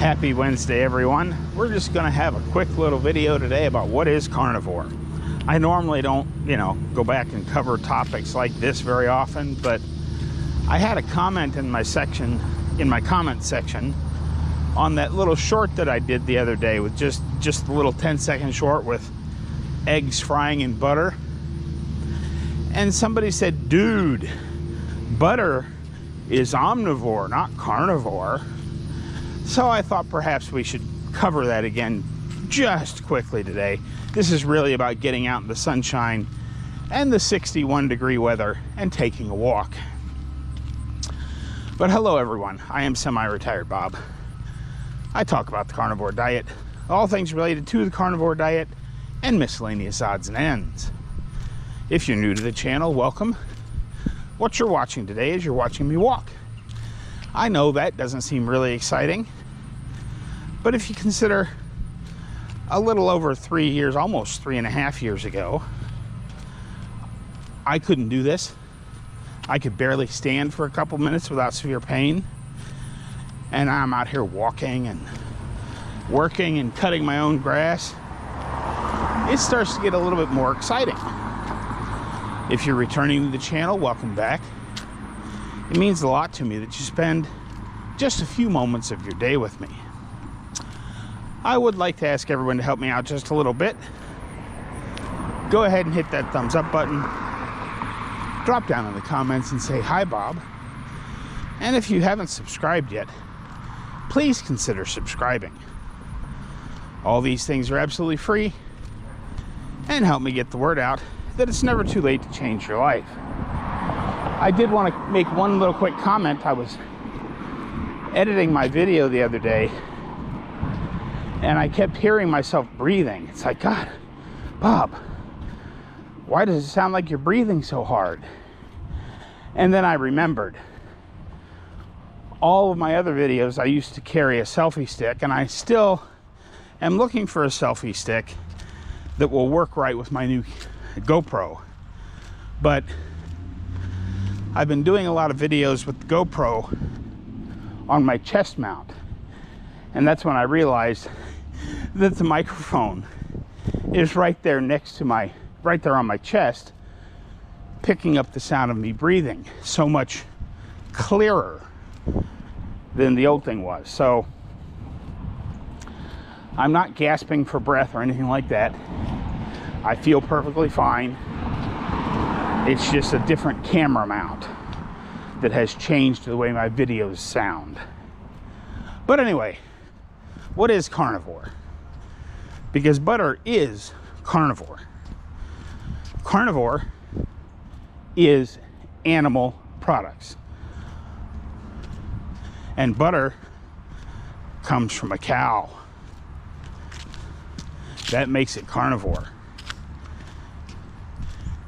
Happy Wednesday, everyone. We're just going to have a quick little video today about what is carnivore. I normally don't, go back and cover topics like this very often, but I had a comment in my comment section on that little short that I did the other day with just a little 10-second short with eggs frying in butter. And somebody said, dude, butter is omnivore, not carnivore. So I thought perhaps we should cover that again just quickly today. This is really about getting out in the sunshine and the 61-degree weather and taking a walk. But hello everyone, I am Semi-Retired Bob. I talk about the carnivore diet, all things related to the carnivore diet, and miscellaneous odds and ends. If you're new to the channel, welcome. What you're watching today is you're watching me walk. I know that doesn't seem really exciting, but if you consider a little over 3 years, almost 3.5 years ago, I couldn't do this. I could barely stand for a couple minutes without severe pain. And I'm out here walking and working and cutting my own grass. It starts to get a little bit more exciting. If you're returning to the channel, welcome back. It means a lot to me that you spend just a few moments of your day with me. I would like to ask everyone to help me out just a little bit. Go ahead and hit that thumbs up button. Drop down in the comments and say, hi, Bob. And if you haven't subscribed yet, please consider subscribing. All these things are absolutely free and help me get the word out that it's never too late to change your life. I did want to make one little quick comment. I was editing my video the other day and I kept hearing myself breathing. It's like, God, Bob, why does it sound like you're breathing so hard? And then I remembered all of my other videos. I used to carry a selfie stick, and I still am looking for a selfie stick that will work right with my new GoPro. But I've been doing a lot of videos with the GoPro on my chest mount, and that's when I realized that the microphone is right there next to right there on my chest, picking up the sound of me breathing so much clearer than the old thing was. So I'm not gasping for breath or anything like that. I feel perfectly fine. It's just a different camera mount that has changed the way my videos sound. But anyway, what is carnivore? Because butter is carnivore. Carnivore is animal products. And butter comes from a cow. That makes it carnivore.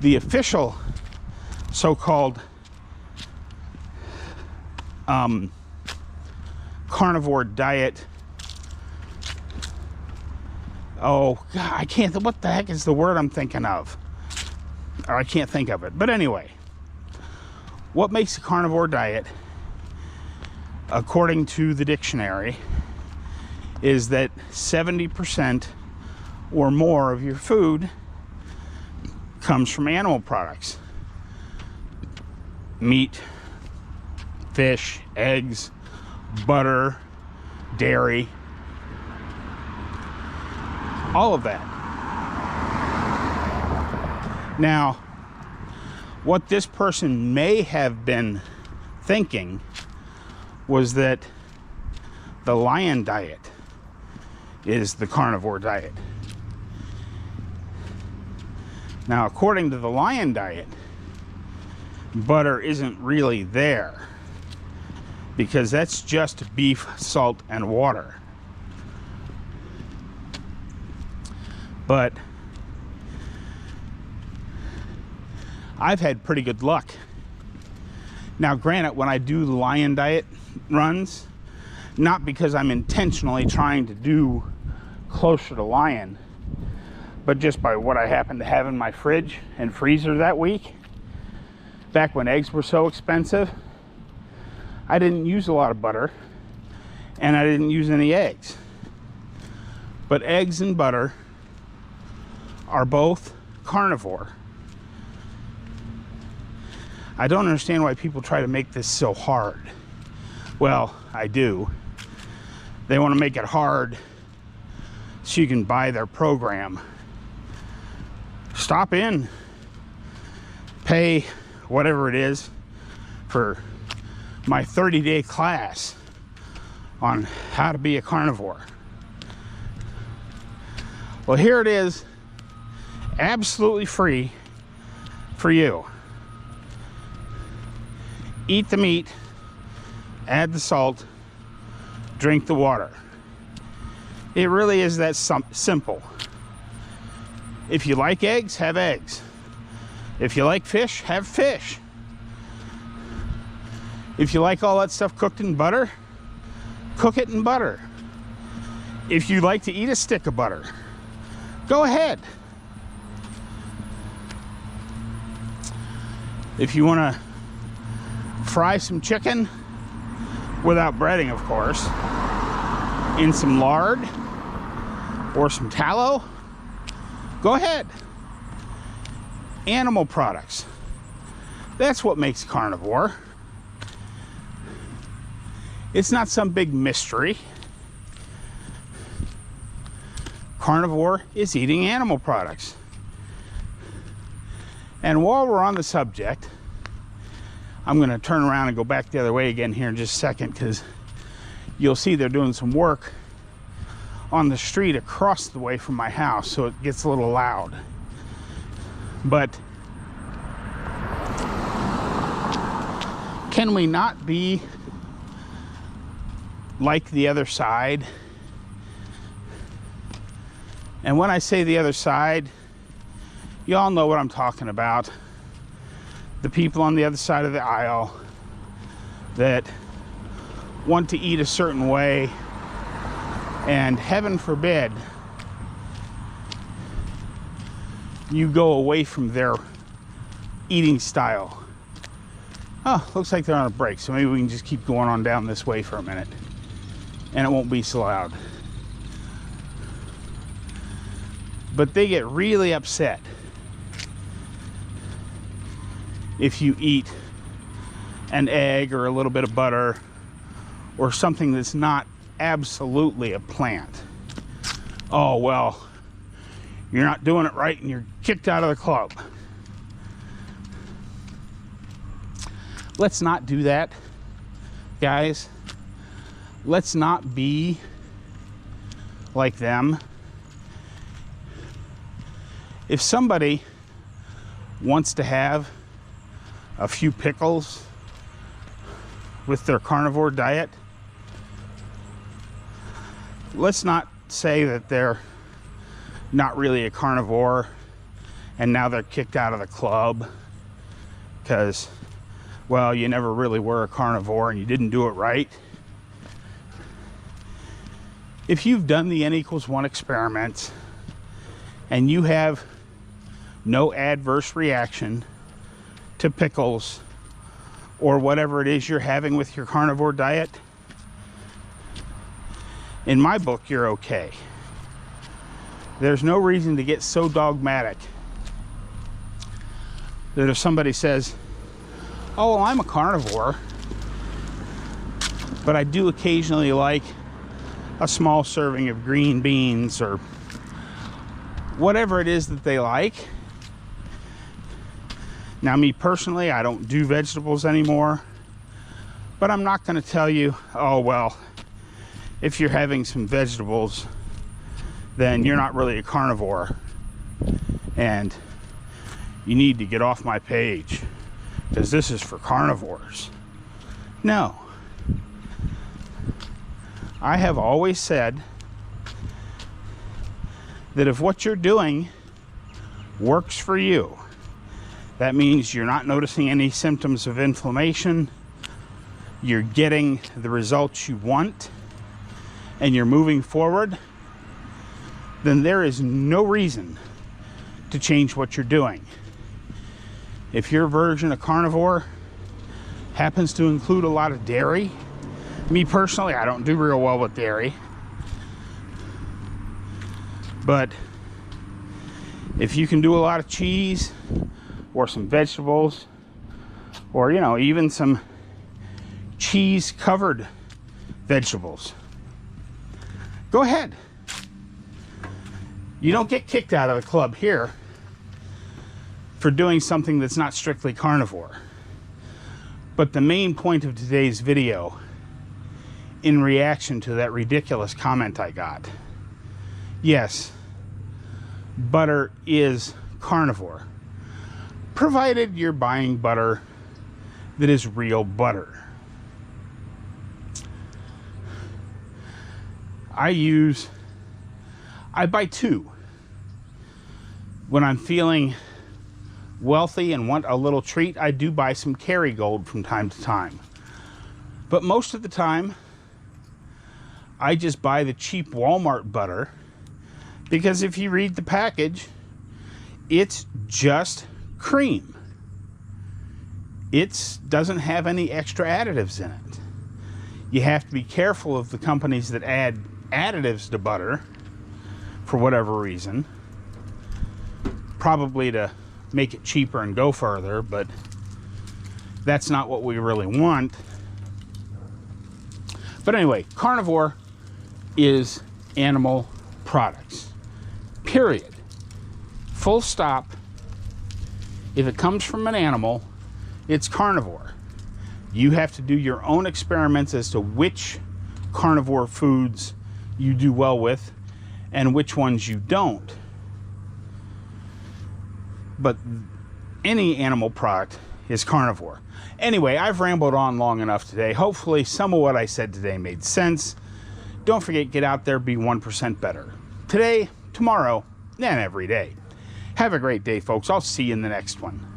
The official so-called carnivore diet. Oh God, I can't. What the heck is the word I'm thinking of? Or I can't think of it. But anyway, what makes a carnivore diet, according to the dictionary, is that 70% or more of your food comes from animal products. Meat, fish, eggs, butter, dairy, all of that. Now, what this person may have been thinking was that the lion diet is the carnivore diet. Now, according to the lion diet, butter isn't really there because that's just beef, salt, and water. But I've had pretty good luck. Now, granted, when I do the lion diet runs, not because I'm intentionally trying to do closer to lion, but just by what I happen to have in my fridge and freezer that week. Back when eggs were so expensive, I didn't use a lot of butter, and I didn't use any eggs. But eggs and butter are both carnivore. I don't understand why people try to make this so hard. Well, I do. They want to make it hard so you can buy their program. Stop in, pay whatever it is for my 30-day class on how to be a carnivore. Well, here it is, absolutely free for you. Eat the meat, add the salt, drink the water. It really is that simple. If you like eggs, have eggs. If you like fish, have fish. If you like all that stuff cooked in butter, cook it in butter. If you like to eat a stick of butter, go ahead. If you want to fry some chicken, without breading of course, in some lard or some tallow, go ahead. Animal products, that's what makes carnivore. It's not some big mystery. Carnivore is eating animal products. And while we're on the subject, I'm going to turn around and go back the other way again here in just a second, because you'll see they're doing some work on the street across the way from my house, so it gets a little loud. But can we not be like the other side? And when I say the other side, you all know what I'm talking about. The people on the other side of the aisle that want to eat a certain way, and heaven forbid you go away from their eating style. Oh, looks like they're on a break, so maybe we can just keep going on down this way for a minute and it won't be so loud. But they get really upset if you eat an egg or a little bit of butter or something that's not absolutely a plant. Oh, well, you're not doing it right and you're kicked out of the club. Let's not do that, guys. Let's not be like them. If somebody wants to have a few pickles with their carnivore diet, let's not say that they're not really a carnivore and now they're kicked out of the club because, well, you never really were a carnivore and you didn't do it right. If you've done the N=1 experiments and you have no adverse reaction to pickles or whatever it is you're having with your carnivore diet, in my book, you're okay. There's no reason to get so dogmatic that if somebody says, oh, well, I'm a carnivore, but I do occasionally like a small serving of green beans or whatever it is that they like. Now, me personally, I don't do vegetables anymore, but I'm not going to tell you, oh, well, if you're having some vegetables, then you're not really a carnivore and you need to get off my page because this is for carnivores. No. I have always said that if what you're doing works for you, that means you're not noticing any symptoms of inflammation, you're getting the results you want, and you're moving forward, then there is no reason to change what you're doing. If your version of carnivore happens to include a lot of dairy, Me personally, I don't do real well with dairy. But if you can do a lot of cheese or some vegetables, or, you know, even some cheese covered vegetables, go ahead. You don't get kicked out of the club here for doing something that's not strictly carnivore. But the main point of today's video, in reaction to that ridiculous comment I got, yes, butter is carnivore, provided you're buying butter that is real butter. I buy two. When I'm feeling wealthy and want a little treat, I do buy some Kerrygold from time to time. But most of the time, I just buy the cheap Walmart butter, because if you read the package, it's just cream. It doesn't have any extra additives in it. You have to be careful of the companies that add additives to butter for whatever reason, probably to make it cheaper and go further, but that's not what we really want. But anyway, carnivore is animal products, period. Full stop. If it comes from an animal, it's carnivore. You have to do your own experiments as to which carnivore foods you do well with and which ones you don't. But any animal product is carnivore. Anyway, I've rambled on long enough today. Hopefully some of what I said today made sense. Don't forget, get out there, be 1% better. Today, tomorrow, and every day. Have a great day, folks. I'll see you in the next one.